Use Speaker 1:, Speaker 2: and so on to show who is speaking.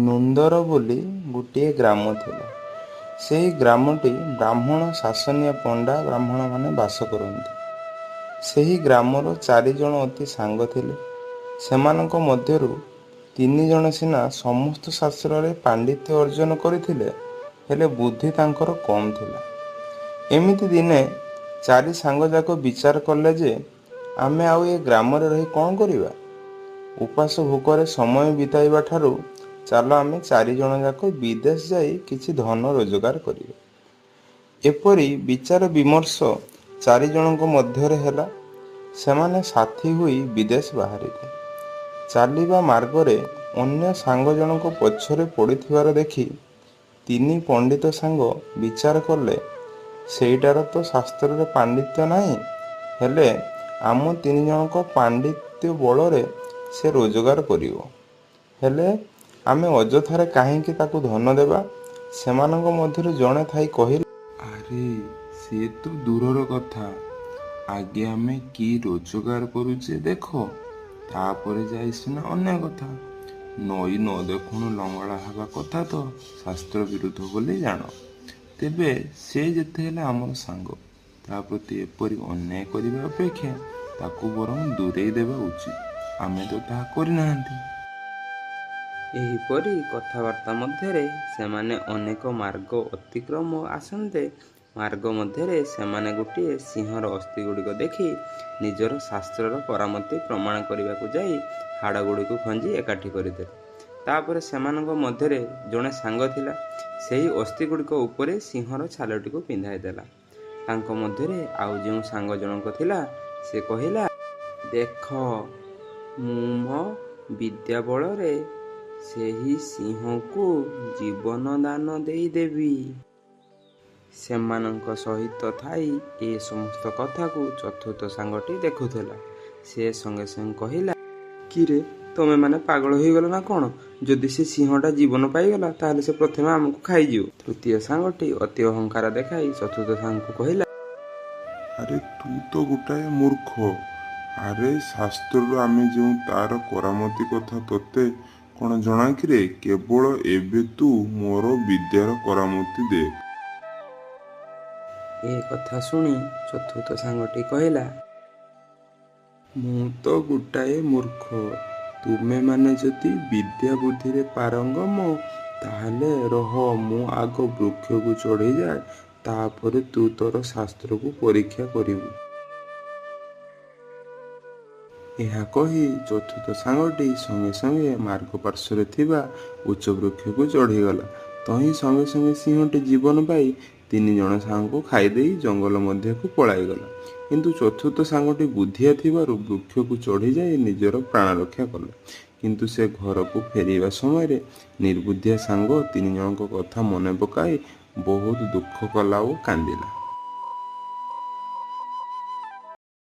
Speaker 1: ନୁନ୍ଦର ବୋଲି ଗୋଟିଏ ଗ୍ରାମ ଥିଲା। ସେହି ଗ୍ରାମଟି ବ୍ରାହ୍ମଣ ଶାସନୀୟ ପଣ୍ଡା ବ୍ରାହ୍ମଣମାନେ ବାସ କରନ୍ତି। ସେହି ଗ୍ରାମର 4 ଜଣ ଅତି ସାଙ୍ଗ ଥିଲେ। ସେମାନଙ୍କ ମଧ୍ୟରୁ 3 ଜଣ ସିନା ସମସ୍ତ ଶାସ୍ତ୍ରରେ ପାଣ୍ଡିତ୍ୟ ଅର୍ଜନ କରିଥିଲେ, ହେଲେ ବୁଦ୍ଧି ତାଙ୍କର କମ୍ ଥିଲା। ଏମିତି ଦିନେ 4 ସାଙ୍ଗଯାକ ବିଚାର କଲେ ଯେ ଆମେ ଆଉ ଏ ଗ୍ରାମରେ ରହି କ'ଣ କରିବା? ଉପାସ ଭୋକରେ ସମୟ ବିତାଇବା ଠାରୁ ଚାଲ ଆମେ 4 ଜଣ ଯାକ ବିଦେଶ ଯାଇ କିଛି ଧନ ରୋଜଗାର କରିବା। ଏପରି ବିଚାର ବିମର୍ଶ 4 ଜଣଙ୍କ ମଧ୍ୟରେ ହେଲା। ସେମାନେ ସାଥୀ ହୋଇ ବିଦେଶ ବାହାରିଲେ। ଚାଲିବା ମାର୍ଗରେ ଅନ୍ୟ ସାଙ୍ଗ ଜଣଙ୍କ ପଛରେ ପଡ଼ିଥିବାର ଦେଖି 3 ପଣ୍ଡିତ ସାଙ୍ଗ ବିଚାର କଲେ, ସେଇଟାର ତ ଶାସ୍ତ୍ରରେ ପାଣ୍ଡିତ୍ୟ ନାହିଁ, ହେଲେ ଆମ 3 ଜଣଙ୍କ ପାଣ୍ଡିତ୍ୟ ବଳରେ ସେ ରୋଜଗାର କରିବ। ହେଲେ ଆମେ ଅଯଥାରେ କାହିଁକି ତାକୁ ଧନ ଦେବା? ସେମାନଙ୍କ ମଧ୍ୟରୁ ଜଣେ ଥାଇ କହିଲେ,
Speaker 2: ଆରେ ସେ ତ ଦୂରର କଥା, ଆଗେ ଆମେ କି ରୋଜଗାର କରୁଛେ ଦେଖ, ତାପରେ ଯାଇ ସିନା ଅନ୍ୟ କଥା। ନଈ ନ ଦେଖୁଣୁ ଲଙ୍ଗଳା ହେବା କଥା ତ ଶାସ୍ତ୍ର ବିରୁଦ୍ଧ ବୋଲି ଜାଣ। ତେବେ ସେ ଯେତେ ହେଲେ ଆମର ସାଙ୍ଗ, ତା ପ୍ରତି ଏପରି ଅନ୍ୟାୟ କରିବା ଅପେକ୍ଷା ତାକୁ ବରଂ ଦୂରେଇ ଦେବା ଉଚିତ। ଆମେ ତ ତାହା କରିନାହାନ୍ତି।
Speaker 3: ଏହିପରି କଥାବାର୍ତ୍ତା ମଧ୍ୟରେ ସେମାନେ ଅନେକ ମାର୍ଗ ଅତିକ୍ରମ ଆସନ୍ତେ ମାର୍ଗ ମଧ୍ୟରେ ସେମାନେ ଗୋଟିଏ ସିଂହର ଅସ୍ଥିଗୁଡ଼ିକ ଦେଖି ନିଜର ଶାସ୍ତ୍ରର କରାମତି ପ୍ରମାଣ କରିବାକୁ ଯାଇ ହାଡ଼ଗୁଡ଼ିକୁ ଖଞ୍ଜି ଏକାଠି କରିଦେଲେ। ତାପରେ ସେମାନଙ୍କ ମଧ୍ୟରେ ଜଣେ ସାଙ୍ଗ ଥିଲା, ସେହି ଅସ୍ଥିଗୁଡ଼ିକ ଉପରେ ସିଂହର ଛାଲଟିକୁ ପିନ୍ଧାଇ ଦେଲା। ତାଙ୍କ ମଧ୍ୟରେ ଆଉ ଯେଉଁ ସାଙ୍ଗ ଜଣକ ଥିଲା, ସେ କହିଲା, ଦେଖ, ମୁଁ ମୋ ବିଦ୍ୟା ବଳରେ ସେହି ସିଂହକୁ ଜୀବନ ଦାନ ଦେଇଦେବି। ସେମାନଙ୍କ ସହିତ ଥାଇ ଏ ସମସ୍ତ କଥାକୁ ଚତୁର୍ଥ ସାଙ୍ଗଟି ଦେଖୁଥିଲା। ସେ ସଙ୍ଗେ ସଙ୍ଗେ କହିଲା, କିରେ, ତମେମାନେ ପାଗଳ ହୋଇଗଲ ନା କ'ଣ? ଯଦି ସେ ସିଂହଟା ଜୀବନ ପାଇଗଲା, ତାହେଲେ ସେ ପ୍ରଥମେ ଆମକୁ ଖାଇଯିବ। ତୃତୀୟ ସାଙ୍ଗଟି ଅତି ଅହଙ୍କାର ଦେଖାଇ ଚତୁର୍ଥ ସାଙ୍ଗକୁ କହିଲା,
Speaker 2: ଆରେ ତୁ ତ ଗୋଟାଏ ମୂର୍ଖ। ଆରେ ଶାସ୍ତ୍ରରୁ ଆମେ ଯେଉଁ ତାର କରାମତି କଥା ତୋତେ କ'ଣ ଜଣା କିରେ? କେବଳ ଏବେ ତୁ ମୋର ବିଦ୍ୟାର କରାମତି ଦେଖ।
Speaker 3: ଏ କଥା ଶୁଣି ଚତୁର୍ଥ ସାଙ୍ଗଟି କହିଲା,
Speaker 2: ମୁଁ ତ ଗୋଟାଏ ମୂର୍ଖ। ତୁମେମାନେ ଯଦି ବିଦ୍ୟା ବୁଦ୍ଧିରେ ପାରଙ୍ଗମ, ତାହେଲେ ରହ, ମୁଁ ଆଗ ବୃକ୍ଷକୁ ଚଢ଼ିଯାଏ, ତାପରେ ତୁ ତୋର ଶାସ୍ତ୍ରକୁ ପରୀକ୍ଷା କରିବୁ। ଏହା କହି ଚତୁର୍ଥ ସାଙ୍ଗଟି ସଙ୍ଗେ ସଙ୍ଗେ ମାର୍ଗ ପାର୍ଶ୍ୱରେ ଥିବା ଉଚ୍ଚ ବୃକ୍ଷକୁ ଚଢ଼ିଗଲା। ତହିଁ ସଙ୍ଗେ ସଙ୍ଗେ ସିଂହଟି ଜୀବନ ପାଇ 3 ଜଣ ସାଙ୍ଗକୁ ଖାଇଦେଇ ଜଙ୍ଗଲ ମଧ୍ୟକୁ ପଳାଇଗଲା। କିନ୍ତୁ ଚତୁର୍ଥ ସାଙ୍ଗଟି ବୁଦ୍ଧିଆ ଥିବାରୁ ବୃକ୍ଷକୁ ଚଢ଼ିଯାଇ ନିଜର ପ୍ରାଣ ରକ୍ଷା କଲା। କିନ୍ତୁ ସେ ଘରକୁ ଫେରିବା ସମୟରେ ନିର୍ବୁଦ୍ଧିଆ ସାଙ୍ଗ 3 ଜଣଙ୍କ କଥା ମନେ ପକାଇ ବହୁତ ଦୁଃଖ କଲା ଓ କାନ୍ଦିଲା।